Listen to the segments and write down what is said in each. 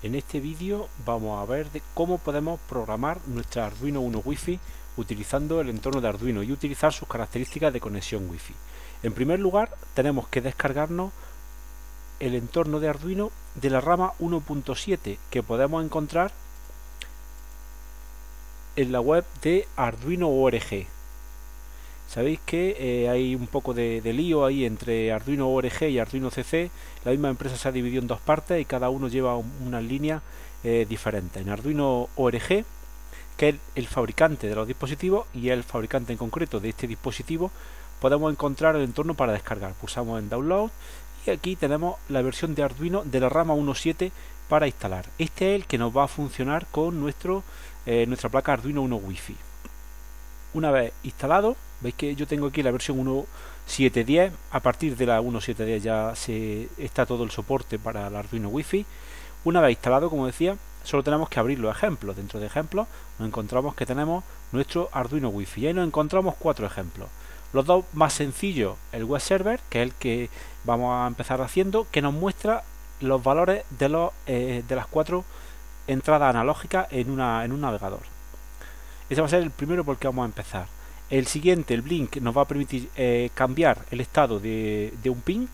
En este vídeo vamos a ver cómo podemos programar nuestra Arduino Uno Wi-Fi utilizando el entorno de Arduino y utilizar sus características de conexión Wi-Fi. En primer lugar, tenemos que descargarnos el entorno de Arduino de la rama 1.7 que podemos encontrar en la web de Arduino.org. Sabéis que hay un poco de lío ahí entre Arduino.org y Arduino CC. La misma empresa se ha dividido en dos partes y cada uno lleva unas líneas diferentes. En Arduino.org, que es el fabricante de los dispositivos y el fabricante en concreto de este dispositivo, podemos encontrar el entorno para descargar. Pulsamos en Download y aquí tenemos la versión de Arduino de la rama 1.7 para instalar. Este es el que nos va a funcionar con nuestra placa Arduino Uno Wi-Fi. Una vez instalado, veis que yo tengo aquí la versión 1.7.10. A partir de la 1.7.10 ya está todo el soporte para el Arduino Wi-Fi. Una vez instalado, como decía, solo tenemos que abrir los ejemplos. Dentro de ejemplos nos encontramos que tenemos nuestro Arduino Wi-Fi y ahí nos encontramos 4 ejemplos. Los dos más sencillos, el web server, que es el que vamos a empezar haciendo, que nos muestra los valores de las 4 entradas analógicas en un navegador. Ese va a ser el primero por el que vamos a empezar. El siguiente, el Blink, nos va a permitir cambiar el estado de un pin.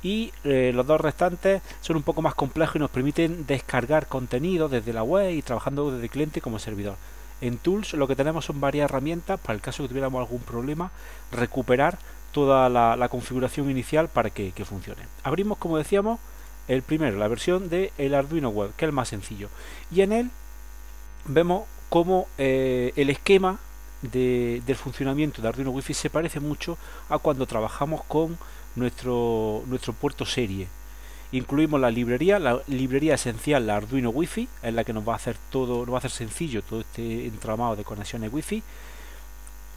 Y los dos restantes son un poco más complejos y nos permiten descargar contenido desde la web y trabajando desde cliente como servidor. En Tools lo que tenemos son varias herramientas para el caso que tuviéramos algún problema, recuperar toda la configuración inicial para que funcione. Abrimos, como decíamos, el primero, la versión del Arduino Web, que es el más sencillo. Y en él vemos cómo el esquema del funcionamiento de Arduino Wi-Fi se parece mucho a cuando trabajamos con nuestro puerto serie. Incluimos la librería esencial, la Arduino Wi-Fi, es la que nos va a hacer sencillo todo este entramado de conexiones Wi-Fi.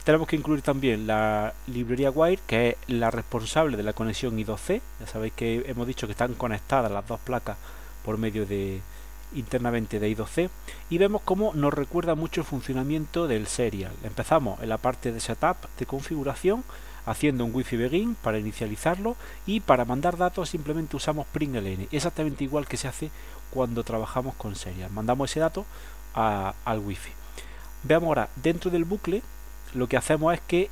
Tenemos que incluir también la librería Wire, que es la responsable de la conexión I2C. Ya sabéis que hemos dicho que están conectadas las dos placas por medio internamente de I2C, y vemos cómo nos recuerda mucho el funcionamiento del serial. Empezamos en la parte de setup, de configuración, haciendo un Wi-Fi begin para inicializarlo, y para mandar datos simplemente usamos println, exactamente igual que se hace cuando trabajamos con serial. Mandamos ese dato al Wi-Fi. Veamos ahora, dentro del bucle lo que hacemos es que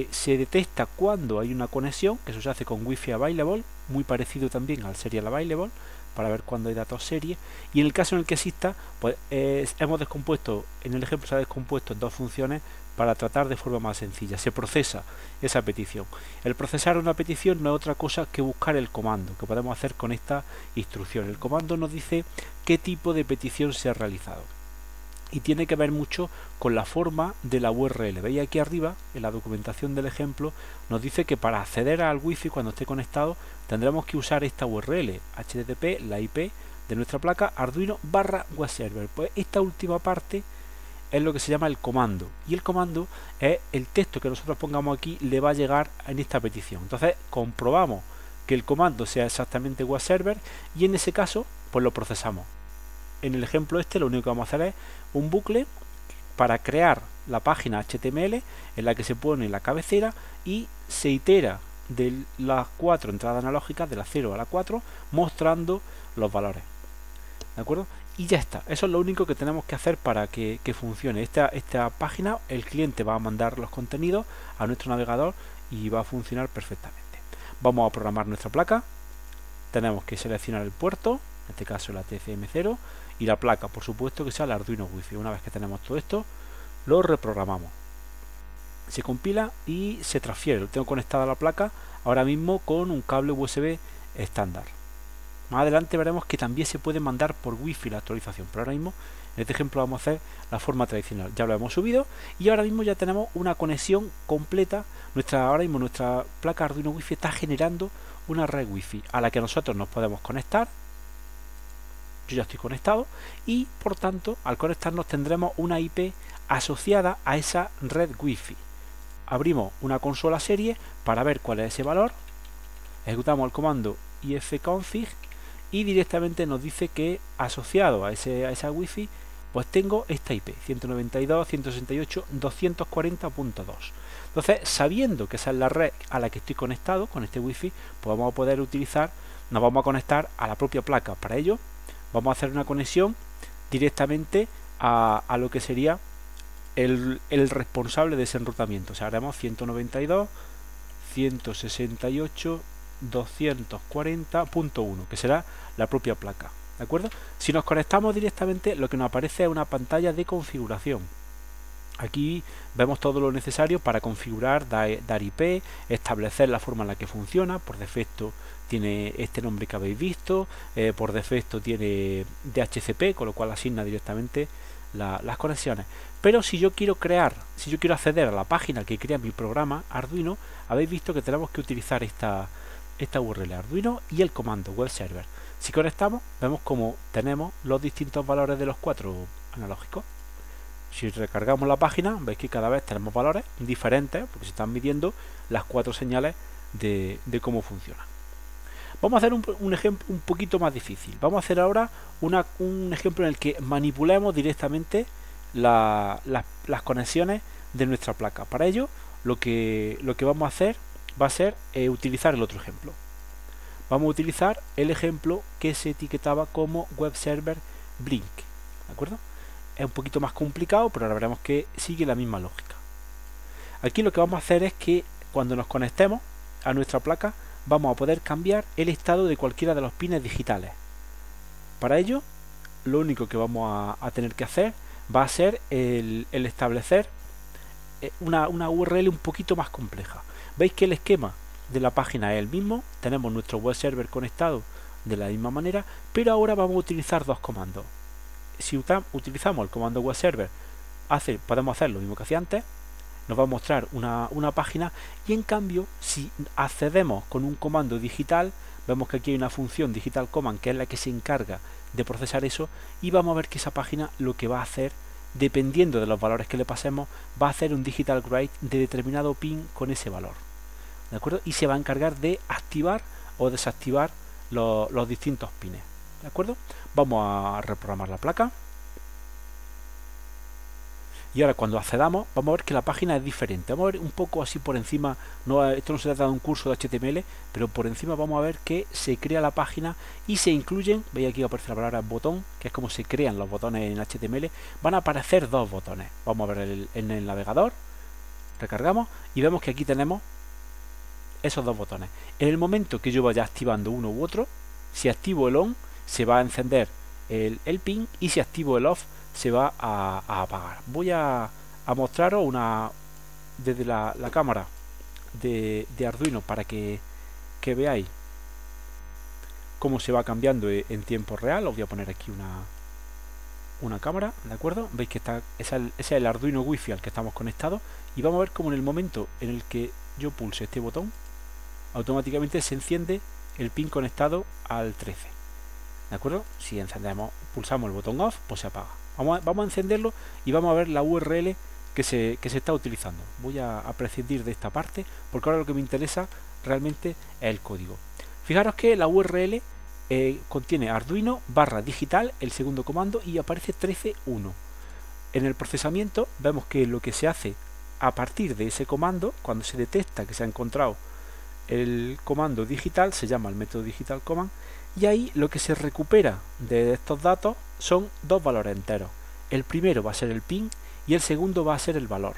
se detecta cuando hay una conexión, que eso se hace con Wi-Fi available, muy parecido también al serial available, para ver cuándo hay datos serie, y en el caso en el que exista, pues hemos descompuesto, en el ejemplo se ha descompuesto en dos funciones para tratar de forma más sencilla. Se procesa esa petición. El procesar una petición no es otra cosa que buscar el comando, que podemos hacer con esta instrucción. El comando nos dice qué tipo de petición se ha realizado. Y tiene que ver mucho con la forma de la URL. Veis aquí arriba, en la documentación del ejemplo, nos dice que para acceder al Wi-Fi cuando esté conectado tendremos que usar esta URL, HTTP, la IP de nuestra placa Arduino/webserver. Pues esta última parte es lo que se llama el comando, y el comando es el texto que nosotros pongamos aquí le va a llegar en esta petición. Entonces comprobamos que el comando sea exactamente webserver y en ese caso pues lo procesamos. En el ejemplo este lo único que vamos a hacer es un bucle para crear la página HTML en la que se pone la cabecera y se itera de las 4 entradas analógicas, de la 0 a la 4, mostrando los valores. ¿De acuerdo? Y ya está. Eso es lo único que tenemos que hacer para que funcione. Esta página, el cliente va a mandar los contenidos a nuestro navegador y va a funcionar perfectamente. Vamos a programar nuestra placa. Tenemos que seleccionar el puerto, en este caso la TCM0, y la placa, por supuesto, que sea el Arduino Wi-Fi. Una vez que tenemos todo esto, lo reprogramamos. Se compila y se transfiere. Lo tengo conectada a la placa ahora mismo con un cable USB estándar. Más adelante veremos que también se puede mandar por Wi-Fi la actualización, pero ahora mismo en este ejemplo vamos a hacer la forma tradicional. Ya lo hemos subido y ahora mismo ya tenemos una conexión completa. Ahora mismo nuestra placa Arduino Wi-Fi está generando una red Wi-Fi a la que nosotros nos podemos conectar. Yo ya estoy conectado y por tanto al conectarnos tendremos una IP asociada a esa red Wi-Fi. Abrimos una consola serie para ver cuál es ese valor, ejecutamos el comando ifconfig y directamente nos dice que asociado a esa Wi-Fi pues tengo esta IP 192.168.240.2. Entonces, sabiendo que esa es la red a la que estoy conectado con este Wi-Fi, pues vamos a poder nos vamos a conectar a la propia placa. Para ello vamos a hacer una conexión directamente a lo que sería el responsable de ese enrutamiento. O sea, haremos 192.168.240.1, que será la propia placa, ¿de acuerdo? Si nos conectamos directamente, lo que nos aparece es una pantalla de configuración. Aquí vemos todo lo necesario para configurar, dar IP, establecer la forma en la que funciona. Por defecto tiene este nombre que habéis visto, por defecto tiene DHCP, con lo cual asigna directamente las conexiones. Pero si yo quiero acceder a la página que crea mi programa Arduino, habéis visto que tenemos que utilizar esta URL Arduino y el comando web server. Si conectamos, vemos como tenemos los distintos valores de los 4 analógicos. Si recargamos la página, veis que cada vez tenemos valores diferentes, porque se están midiendo las 4 señales de cómo funciona. Vamos a hacer un ejemplo un poquito más difícil. Vamos a hacer ahora un ejemplo en el que manipulemos directamente las conexiones de nuestra placa. Para ello, lo que vamos a hacer va a ser utilizar el otro ejemplo. Vamos a utilizar el ejemplo que se etiquetaba como web server Blink, ¿de acuerdo? Es un poquito más complicado, pero ahora veremos que sigue la misma lógica. Aquí lo que vamos a hacer es que cuando nos conectemos a nuestra placa, vamos a poder cambiar el estado de cualquiera de los pines digitales. Para ello, lo único que vamos a tener que hacer va a ser el establecer una URL un poquito más compleja. Veis que el esquema de la página es el mismo, tenemos nuestro web server conectado de la misma manera, pero ahora vamos a utilizar dos comandos. Si utilizamos el comando web server, podemos hacer lo mismo que hacía antes, nos va a mostrar una página, y en cambio si accedemos con un comando digital, vemos que aquí hay una función digital command que es la que se encarga de procesar eso, y vamos a ver que esa página lo que va a hacer, dependiendo de los valores que le pasemos, va a hacer un digital write de determinado pin con ese valor, ¿de acuerdo? Y se va a encargar de activar o desactivar los distintos pines, ¿de acuerdo? Vamos a reprogramar la placa. Y ahora cuando accedamos, vamos a ver que la página es diferente. Vamos a ver un poco así por encima, esto no se trata de un curso de HTML, pero por encima vamos a ver que se crea la página y se incluyen, veis aquí aparece la palabra botón, que es como se crean los botones en HTML, van a aparecer dos botones. Vamos a ver en el navegador, recargamos y vemos que aquí tenemos esos dos botones. En el momento que yo vaya activando uno u otro, si activo el on, se va a encender el pin, y si activo el off, se va a apagar. Voy a mostraros desde la cámara de Arduino para que veáis cómo se va cambiando en tiempo real. Os voy a poner aquí una cámara, ¿de acuerdo? Veis que ese es el Arduino Wi-Fi al que estamos conectados, y vamos a ver cómo en el momento en el que yo pulse este botón, automáticamente se enciende el pin conectado al 13, ¿de acuerdo? Si pulsamos el botón off, pues se apaga. Vamos a encenderlo y vamos a ver la URL que se está utilizando. Voy a prescindir de esta parte porque ahora lo que me interesa realmente es el código. Fijaros que la URL contiene Arduino /digital, el segundo comando, y aparece 13.1. En el procesamiento vemos que lo que se hace a partir de ese comando, cuando se detecta que se ha encontrado el comando digital, se llama el método digital command, y ahí lo que se recupera de estos datos son dos valores enteros. El primero va a ser el pin y el segundo va a ser el valor,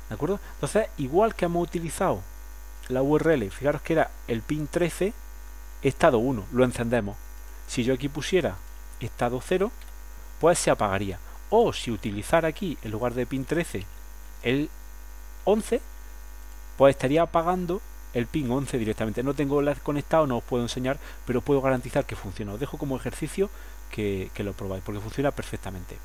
¿de acuerdo? Entonces, igual que hemos utilizado la URL, fijaros que era el pin 13, estado 1, lo encendemos. Si yo aquí pusiera estado 0, pues se apagaría. O si utilizara aquí, en lugar de pin 13, el 11, pues estaría apagando el pin 11 directamente. No tengo LED conectado, no os puedo enseñar, pero puedo garantizar que funciona. Os dejo como ejercicio que lo probáis, porque funciona perfectamente.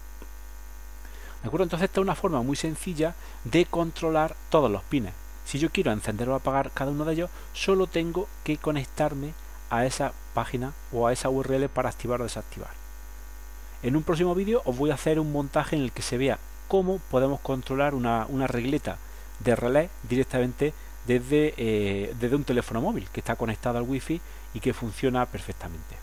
¿De acuerdo? Entonces esta es una forma muy sencilla de controlar todos los pines. Si yo quiero encender o apagar cada uno de ellos, solo tengo que conectarme a esa página o a esa URL para activar o desactivar. En un próximo vídeo os voy a hacer un montaje en el que se vea cómo podemos controlar una regleta de relé directamente desde un teléfono móvil que está conectado al Wi-Fi y que funciona perfectamente.